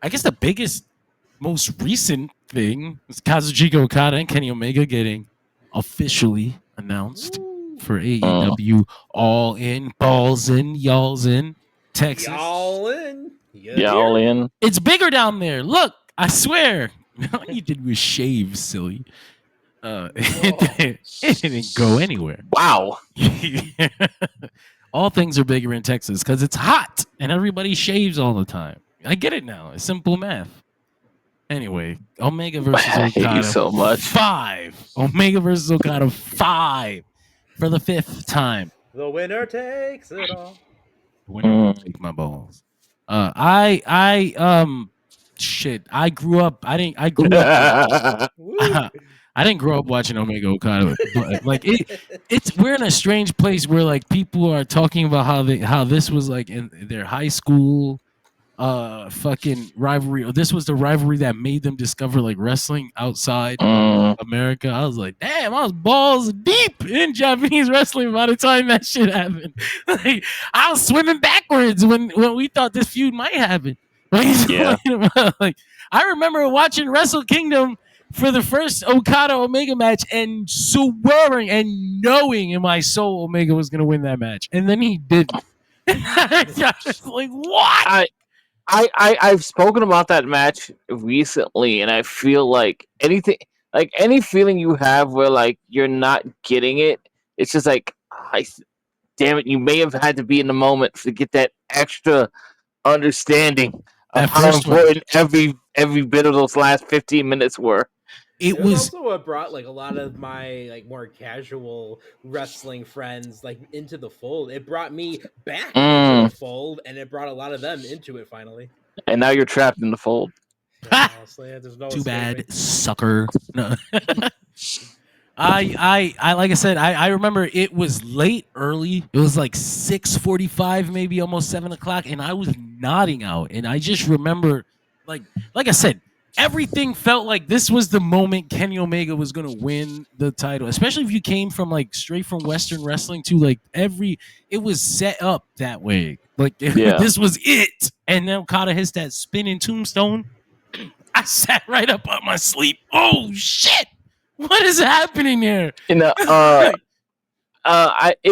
I guess the biggest, most recent thing is Kazuchika Okada and Kenny Omega getting officially announced for AEW All In, Balls In, Y'all's In, Texas. Y'all in. Yeah, All In. It's bigger down there. Look, I swear. All you did was shave, silly. It didn't go anywhere. Wow. All things are bigger in Texas because it's hot and everybody shaves all the time. I get it now. It's simple math. Anyway, Omega versus I hate Okada you so much. 5. Omega versus Okada 5 for the 5th time. The winner takes it all. Winner take my balls. Shit. I grew up. I didn't grow up watching Omega Okada, but like we're in a strange place where like people are talking about how this was like in their high school fucking rivalry, or this was the rivalry that made them discover like wrestling outside America. I was like, damn, I was balls deep in Japanese wrestling by the time that shit happened. Like, I was swimming backwards when we thought this feud might happen. Like, I remember watching Wrestle Kingdom for the first Okada Omega match and swearing and knowing in my soul Omega was gonna win that match, and then he didn't. I was like, what? I've spoken about that match recently, and I feel like any feeling you have where like you're not getting it, it's just like, damn it, you may have had to be in the moment to get that extra understanding of how important every bit of those last 15 minutes were. It was also what brought like a lot of my like more casual wrestling friends like into the fold. It brought me back into the fold, and it brought a lot of them into it finally. And now you're trapped in the fold. Yeah, honestly, there's no Too escaping. bad, sucker. No. I like I said, I remember it was late, early. It was like 6:45, maybe almost 7:00, and I was nodding out. And I just remember, like I said, everything felt like this was the moment Kenny Omega was gonna win the title, especially if you came from like straight from Western wrestling to like it was set up that way. Like this was it. And then Okada hits that spinning tombstone. I sat right up on my sleep. Oh shit! What is happening here? It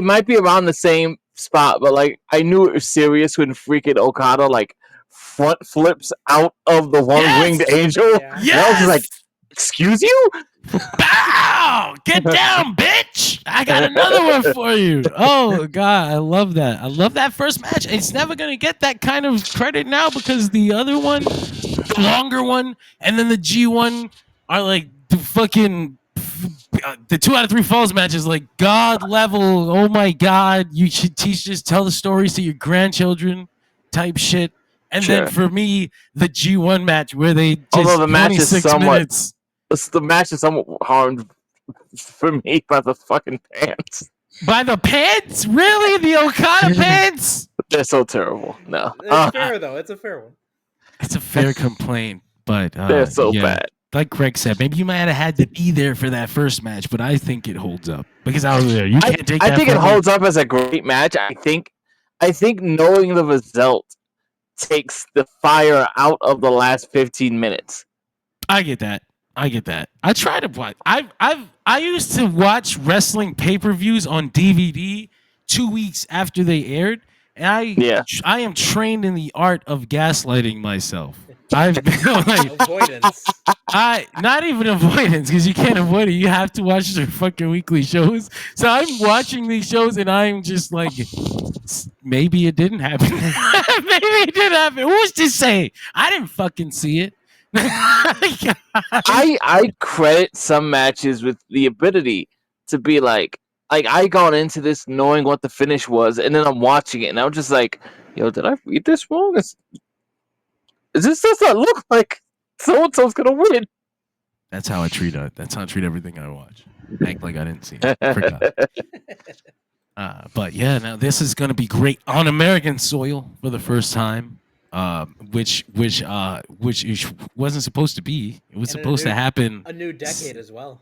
might be around the same spot, but like I knew it was serious when freaking Okada like front flips out of the one-winged angel. Yeah. And I was just like, excuse you? Bow! Get down, bitch! I got another one for you. Oh god, I love that. I love that first match. It's never gonna get that kind of credit now because the other one, the longer one, and then the G1 are like the fucking the 2 out of 3 falls matches, like god level. Oh my god, you should tell the stories to your grandchildren type shit. And then for me, the G1 match where they just although the match is minutes. The match is somewhat harmed for me by the fucking pants. By the pants? Really? The Okada pants? They're so terrible. No. It's fair though. It's a fair one. It's a fair complaint, but they're so bad. Like Greg said, maybe you might have had to be there for that first match, but I think it holds up because I was there. You can't take that. I think it holds up as a great match. I think knowing the result takes the fire out of the last 15 minutes. I get that. I try to watch. I used to watch wrestling pay-per-views on DVD 2 weeks after they aired, and I am trained in the art of gaslighting myself. I've been like Avoidance. Not even avoidance, because you can't avoid it. You have to watch their fucking weekly shows. So I'm watching these shows and I'm just like, maybe it didn't happen. Maybe it did happen. Who's to say? I didn't fucking see it. I credit some matches with the ability to be like I gone into this knowing what the finish was, and then I'm watching it and I'm just like, yo, did I read this wrong? This does not look like so-and-so's gonna win. That's how I treat it. That's how I treat everything I watch. Act like I didn't see it. Forgot. But yeah, now this is gonna be great on American soil for the first time. Which wasn't supposed to be. It was supposed to happen a new decade as well.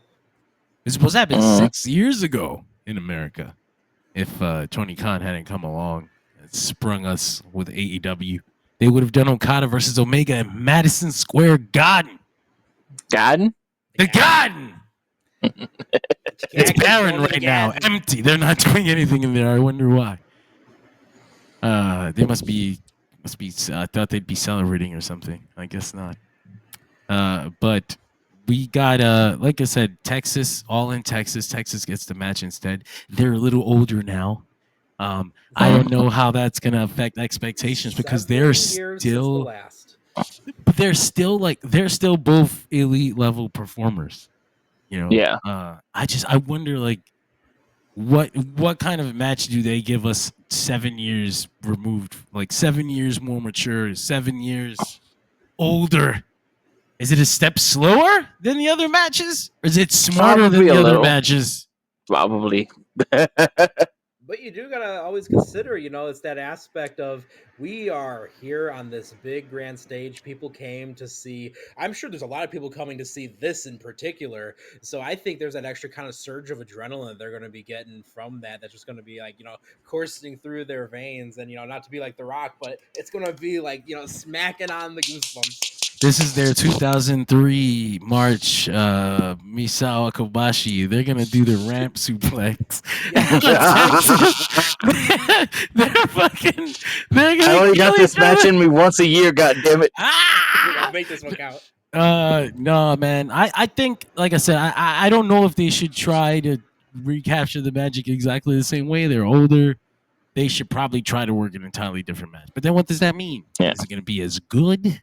It was supposed to happen 6 years ago in America. If Tony Khan hadn't come along and sprung us with AEW. they would have done Okada versus Omega in Madison Square Garden. Garden? The Garden. It's barren right now, empty. They're not doing anything in there. I wonder why. They must be. I thought they'd be celebrating or something. I guess not. But we got like I said, Texas, all in Texas. Texas gets the match instead. They're a little older now. I don't know how that's gonna affect expectations because they're still, but they're still both elite level performers. You know, Yeah. I wonder like what kind of match do they give us 7 years removed, like 7 years more mature, 7 years older? Is it a step slower than the other matches, or is it smarter than the other matches? Probably. But you do gotta always consider, it's that aspect of we are here on this big grand stage. People came to see. I'm sure there's a lot of people coming to see this in particular. So I think there's that extra kind of surge of adrenaline they're going to be getting from that. That's just going to be like coursing through their veins, and not to be like The Rock, but it's going to be like smacking on the goosebumps. This is their 2003 March Misawa Kobashi. They're gonna do the ramp suplex. They're fucking. They're gonna. I only got this match in me once a year. God damn it! I'll make this one count. No, man. I think, like I said, I don't know if they should try to recapture the magic exactly the same way. They're older. They should probably try to work an entirely different match. But then, what does that mean? Yeah. Is it gonna be as good?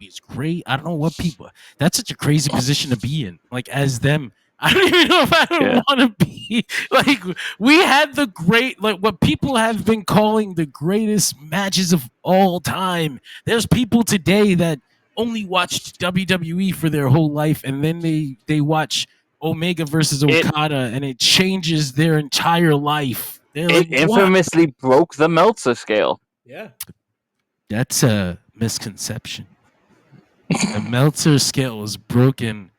It's great. I don't know what people. That's such a crazy position to be in. Like as them, I don't even know if I don't want to be. Like we had the great, like what people have been calling the greatest matches of all time. There's people today that only watched WWE for their whole life, and then they watch Omega versus Okada, and it changes their entire life. They're it infamously broke the Meltzer scale. Yeah, that's a misconception. The Meltzer scale was broken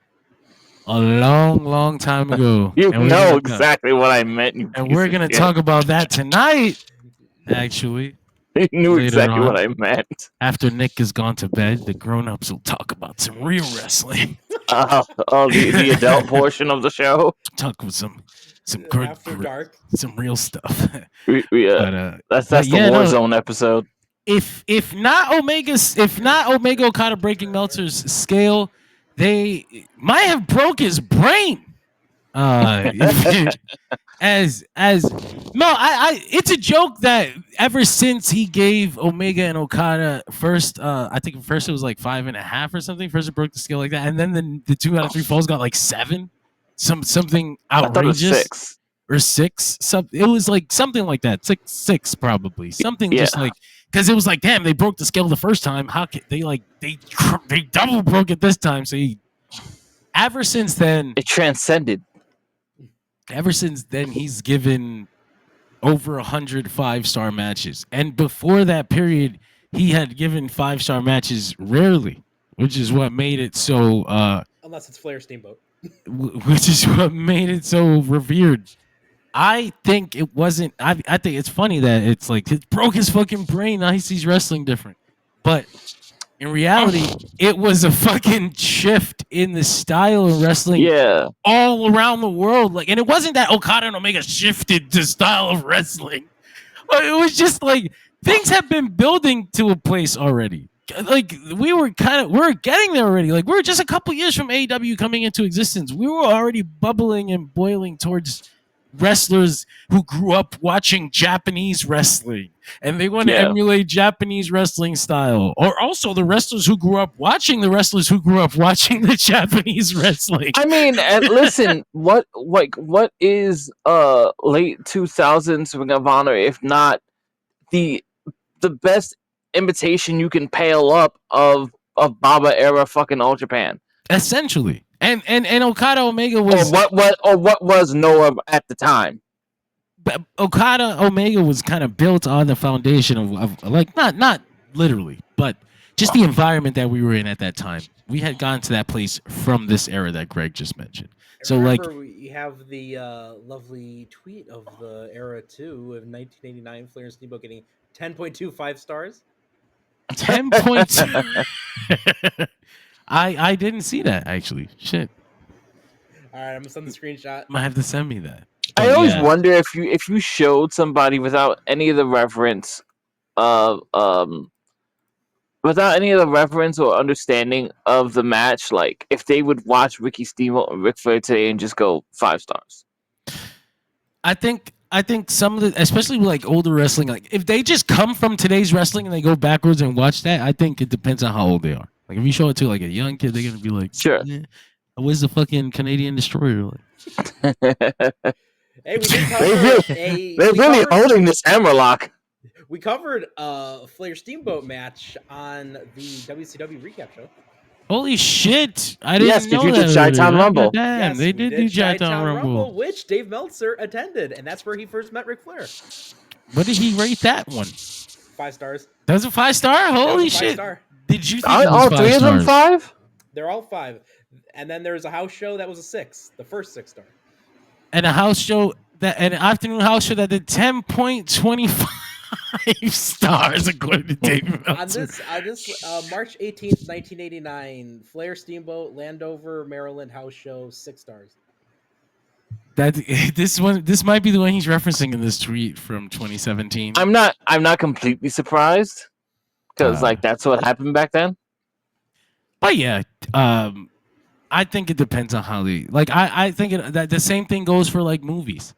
a long time ago. You know exactly what I meant. And we're going to talk about that tonight, actually. You knew exactly what I meant. After Nick has gone to bed, the grown-ups will talk about some real wrestling. The adult portion of the show. Talk with some good, After dark, some real stuff. That's the Warzone episode. If not Omega Okada breaking Meltzer's scale, they might have broke his brain. It's a joke that ever since he gave Omega and Okada first, I think first it was like 5.5 or something. First it broke the scale like that, and then the 2 out of 3 falls got like 7, something outrageous. I thought it was 6 or 6. It was like something like that. 6 probably something just like. Because it was like, damn, they broke the scale the first time. How can they they double broke it this time? So ever since then, it transcended. Ever since then, he's given over 100 5-star matches, and before that period, he had given 5-star matches rarely, which is what made it so. Unless it's Flair Steamboat, which is what made it so revered. I think it wasn't. I think it's funny that it's like it broke his fucking brain. Now he sees wrestling different, but in reality, it was a fucking shift in the style of wrestling. All around the world. Like, and it wasn't that Okada and Omega shifted the style of wrestling. It was just like things have been building to a place already. Like we're getting there already. Like we're just a couple years from AEW coming into existence. We were already bubbling and boiling towards wrestlers who grew up watching Japanese wrestling and they want to emulate Japanese wrestling style, or also the wrestlers who grew up watching the wrestlers who grew up watching the Japanese wrestling. I mean, listen, what is late 2000s Ring of Honor if not the best imitation you can pale up of Baba era fucking All Japan? Essentially. And Okada Omega was what was Noah at the time. But Okada Omega was kind of built on the foundation of like not literally, but just the environment that we were in at that time. We had gotten to that place from this era that Greg just mentioned. So we have the lovely tweet of the era too of 1989 Flair and Steamboat getting 10.25 stars. 10 points. I didn't see that actually. Shit. All right, I'm gonna send the screenshot. Might have to send me that. I But always yeah. wonder if you showed somebody of without any of the reference or understanding of the match, like if they would watch Ricky Steamboat and Ric Flair today and just go 5 stars. I think some of the, especially with like older wrestling, like if they just come from today's wrestling and they go backwards and watch that, I think it depends on how old they are. Like if you show it to like a young kid, they're gonna be like, Sure. where's the fucking Canadian Destroyer? Like, Hey, we did cover They're really holding this hammerlock. We covered a Flair Steamboat match on the WCW recap show. holy shit! I didn't know you that. did Chi-Town Rumble. Damn, Yes, they we did do Chi-Town Rumble. which Dave Meltzer attended, and that's where he first met Ric Flair. What did he rate that one? 5 stars. That was a 5-star. Holy shit! Star. Did you think it was All 3 of them 5? They're all 5, and then there's a house show that was a 6, the first 6-star, and a house show an afternoon house show that did 10.25 stars according to David Meltzer. on this March 18th, 1989, Flair Steamboat Landover, Maryland house show, 6 stars. That this might be the one he's referencing in this tweet from 2017. I'm not completely surprised because like that's what happened back then. But yeah, I think it depends on how they like. I think that the same thing goes for like movies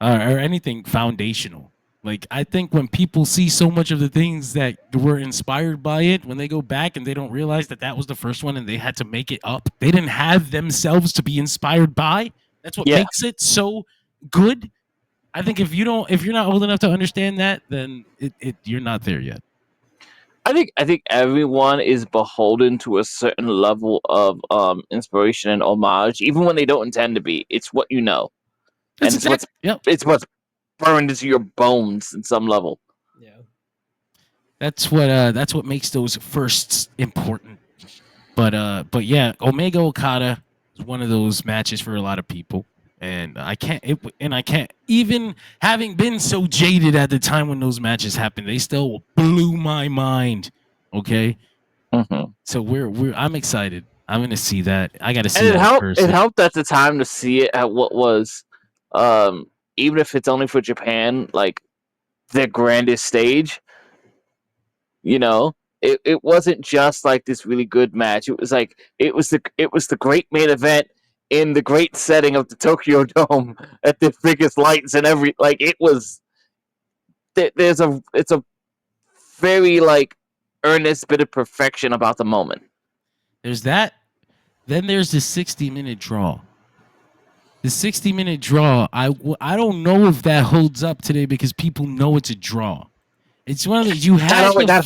or anything foundational. Like I think when people see so much of the things that were inspired by it, when they go back and they don't realize that that was the first one and they had to make it up, they didn't have themselves to be inspired by. That's what makes it so good. I think if you're not old enough to understand that, then you're not there yet. I think everyone is beholden to a certain level of inspiration and homage, even when they don't intend to be. It's what you know, it's what's burned into your bones in some level. Yeah, that's what makes those firsts important. But yeah, Omega Okada is one of those matches for a lot of people. And I can't even having been so jaded at the time when those matches happened, they still blew my mind. Okay, so I'm excited. I'm gonna see that. I gotta see. And it helped at the time to see it at what was, even if it's only for Japan, like their grandest stage. You know, it wasn't just like this really good match. It was like it was the great main event in the great setting of the Tokyo Dome at the biggest lights and it was. It's a very like earnest bit of perfection about the moment. There's that. Then there's the 60-minute draw. The 60-minute draw, I don't know if that holds up today because people know it's a draw. It's one of the that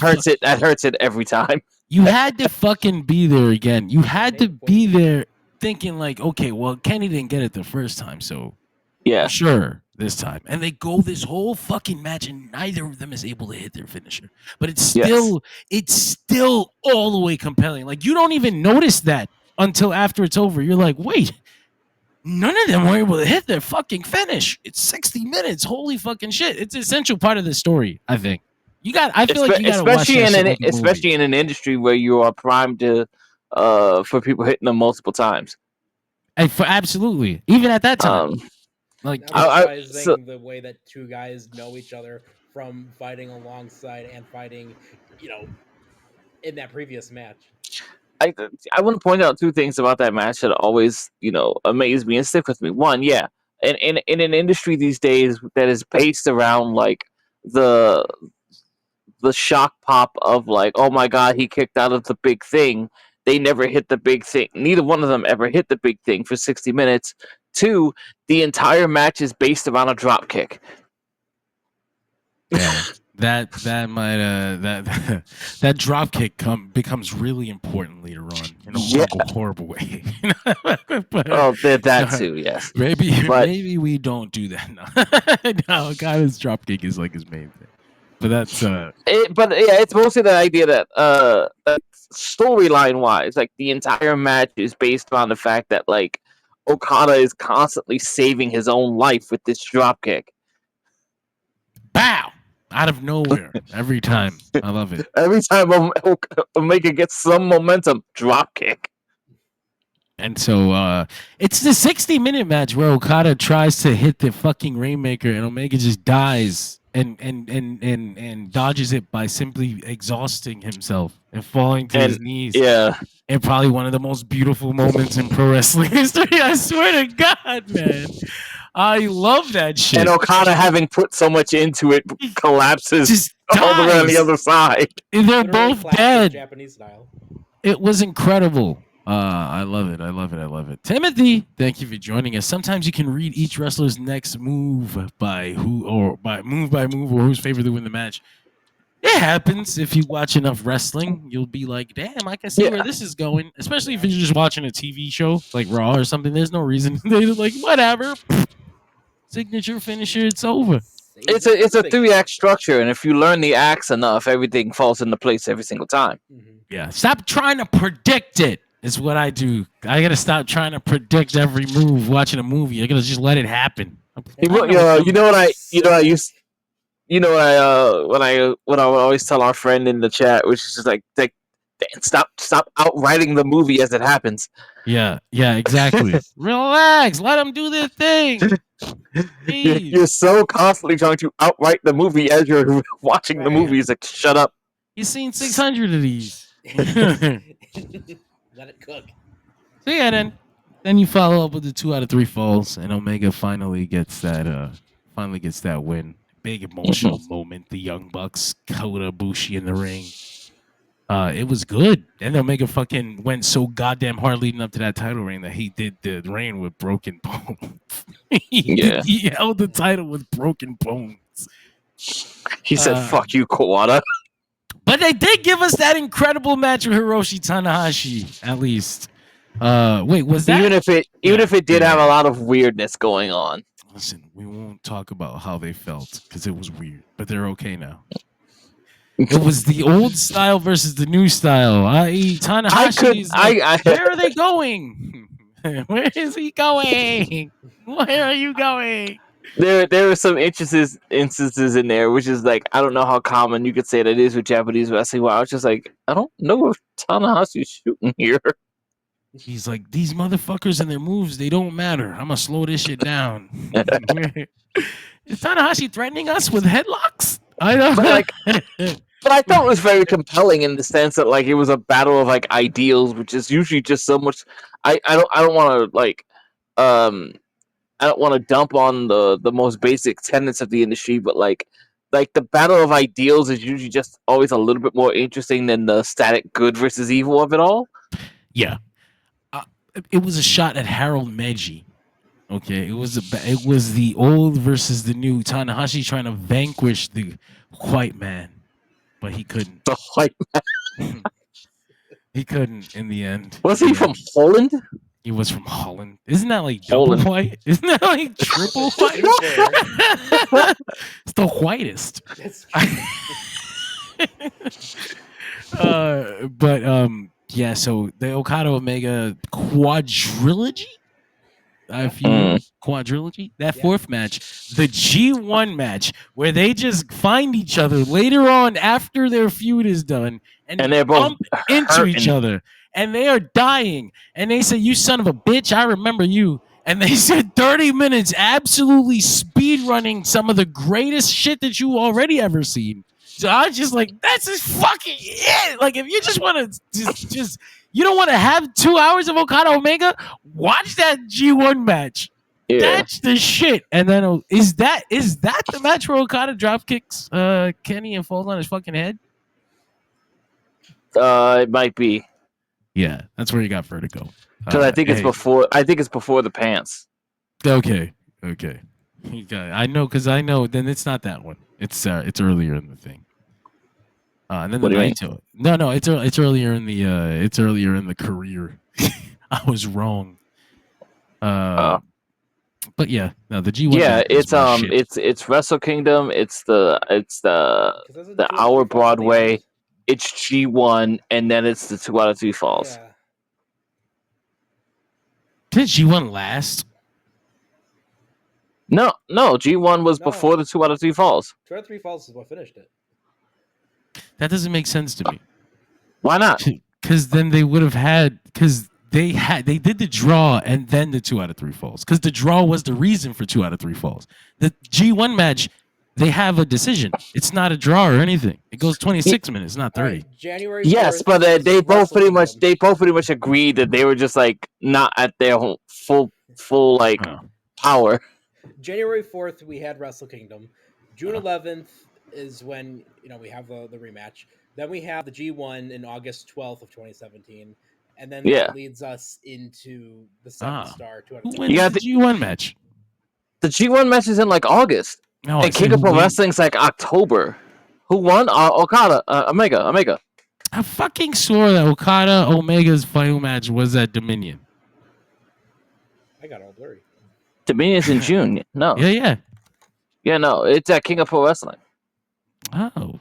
hurts it every time. You had to fucking be there again. You had to be there thinking like, okay, well, Kenny didn't get it the first time, so yeah, sure this time. And they go this whole fucking match and neither of them is able to hit their finisher. But it's still all the way compelling. Like you don't even notice that until after it's over. You're like, wait, none of them were able to hit their fucking finish. It's 60 minutes. Holy fucking shit. It's an essential part of the story, I think. I feel like you gotta watch that especially in an industry where you are primed to for people hitting them multiple times. And absolutely. Even at that time. Like the way that two guys know each other from fighting alongside and fighting, in that previous match. I want to point out 2 things about that match that always, amaze me and stick with me. One, yeah, in an industry these days that is based around like the shock pop of like, oh my god, he kicked out of the big thing. They never hit the big thing. Neither one of them ever hit the big thing for 60 minutes. 2, the entire match is based around a drop kick. Yeah, that might that drop kick becomes really important later on in a horrible way. That too, yes. Maybe we don't do that now. No, Okada's drop kick is like his main thing. But that's it's mostly the idea that storyline wise, like the entire match is based on the fact that like Okada is constantly saving his own life with this drop kick. Bow. out of nowhere every time. I love it. Every time Omega gets some momentum, drop kick. And so it's the 60-minute match where Okada tries to hit the fucking Rainmaker and Omega just dies and dodges it by simply exhausting himself and falling to his knees. Yeah. And probably one of the most beautiful moments in pro wrestling history. I swear to God, man. I love that shit. And Okada, having put so much into it, collapses just all the way on the other side. And they're Literally both classic dead. Japanese style. It was incredible. I love it. I love it. I love it. Timothy, thank you for joining us. Sometimes you can read each wrestler's next move by move or who's favored to win the match. It happens if you watch enough wrestling. You'll be like, damn, I can see where this is going. Especially if you're just watching a TV show like Raw or something. There's no reason. They're like, whatever. Signature finisher, it's over. It's a 3-act structure, and if you learn the acts enough, everything falls into place every single time. Yeah. Stop trying to predict it. Is what I do. I gotta stop trying to predict every move watching a movie. I gotta just let it happen. You know what I would always tell our friend in the chat, which is just like stop outwriting the movie as it happens. Yeah, exactly. Relax, let them do their thing. You're so constantly trying to outwrite the movie as you're watching the movie. It's like, shut up. You've seen 600 of these. Let it cook. So yeah, then you follow up with the 2 out of 3 falls, and Omega finally gets that win. Big emotional moment. The Young Bucks, Kota Ibushi in the ring. It was good, and Omega fucking went so goddamn hard leading up to that title reign that he did the reign with broken bones. He held the title with broken bones. He said, "Fuck you, Kawada." But they did give us that incredible match with Hiroshi Tanahashi, at least. Wait, was that even if it did have a lot of weirdness going on? Listen, we won't talk about how they felt because it was weird, but they're okay now. It was the old style versus the new style. I.e., Tanahashi's where are they going? Where is he going? Where are you going? There were some instances in there, which is like, I don't know how common you could say that is with Japanese wrestling. Where I was just like, I don't know if Tanahashi's shooting here. He's like, these motherfuckers and their moves, they don't matter. I'm gonna slow this shit down. Is Tanahashi threatening us with headlocks? I know. But I thought it was very compelling in the sense that like it was a battle of like ideals, which is usually just so much. I don't want to I don't want to dump on the most basic tenets of the industry, but like the battle of ideals is usually just always a little bit more interesting than the static good versus evil of it all. Yeah, it was a shot at Harold Meiji. Okay, it was the old versus the new. Tanahashi trying to vanquish the white man, but he couldn't. The white man. He couldn't in the end. Was he from Holland? He was from Holland. Isn't that like double white? Isn't that like triple white? It's the whitest. Yeah, so the Okada Omega quadrilogy. Quadrilogy, that fourth match, the G1 match, where they just find each other later on after their feud is done, and they're both into each other, and they are dying, and they say, "You son of a bitch, I remember you." And they said 30 minutes absolutely speed running some of the greatest shit that you already ever seen. So I was just like, that's just fucking it. Like, if you just want to just you don't want to have 2 hours of Okada Omega, watch that G1 match. Yeah. That's the shit. And then is that the match where Okada drop kicks Kenny and falls on his fucking head? It might be. Yeah, that's where you got vertigo. Because I think it's before. I think it's before the pants. Okay. I know because I know. Then it's not that one. It's earlier in the thing. And then what the do you Naito. No, it's earlier in the career. I was wrong. But yeah, no, the G1. Yeah, it's Wrestle Kingdom. It's the Hour Broadway. It's G1, and then it's the 2 out of 3 falls. Yeah. Did G1 last? No, G1 was No. before the 2 out of 3 falls. 2 out of 3 falls is what finished it. That doesn't make sense to me. Why not? Because then they would have had they did the draw and then the 2 out of 3 falls. Because the draw was the reason for 2 out of 3 falls. The G1 match, they have a decision. It's not a draw or anything. It goes 26 minutes, not 30. Right, January. Yes, 4th but was they both Wrestle pretty much agreed that they were just like not at their full like Oh. power. January 4th, we had Wrestle Kingdom. June 11th is when we have the rematch. Then we have the G1 in August 12th of 2017, and then that leads us into the 7-star. Who wins the G1 match? The G1 match is in like August, No, and King of Pro Wrestling's like October. Who won? Okada, Omega. I fucking swore that Okada Omega's final match was at Dominion. I got all blurry. Dominion's in June. No. Yeah. No, it's at King of Pro Wrestling. Oh.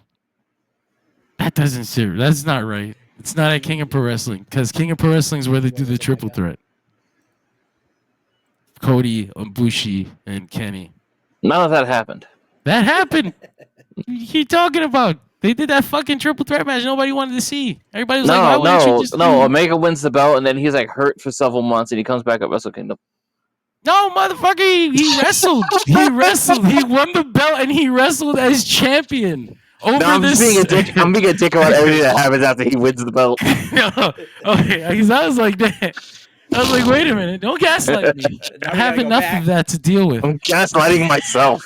That doesn't serve. That's not right. It's not at King of Pro Wrestling, because King of Pro Wrestling is where they do the triple threat. Cody, Ibushi, and Kenny. None of that happened. That happened. What are you talking about? They did that fucking triple threat match nobody wanted to see. Everybody was like, why wouldn't you just do... Omega wins the belt, and then he's like hurt for several months, and he comes back at Wrestle Kingdom. No, motherfucker, he wrestled. He wrestled. He won the belt, and he wrestled as champion. I'm being a dick about everything that happens after he wins the belt. No, okay, because I was like that. I was like, wait a minute, don't gaslight me. I have enough of that to deal with. I'm gaslighting myself.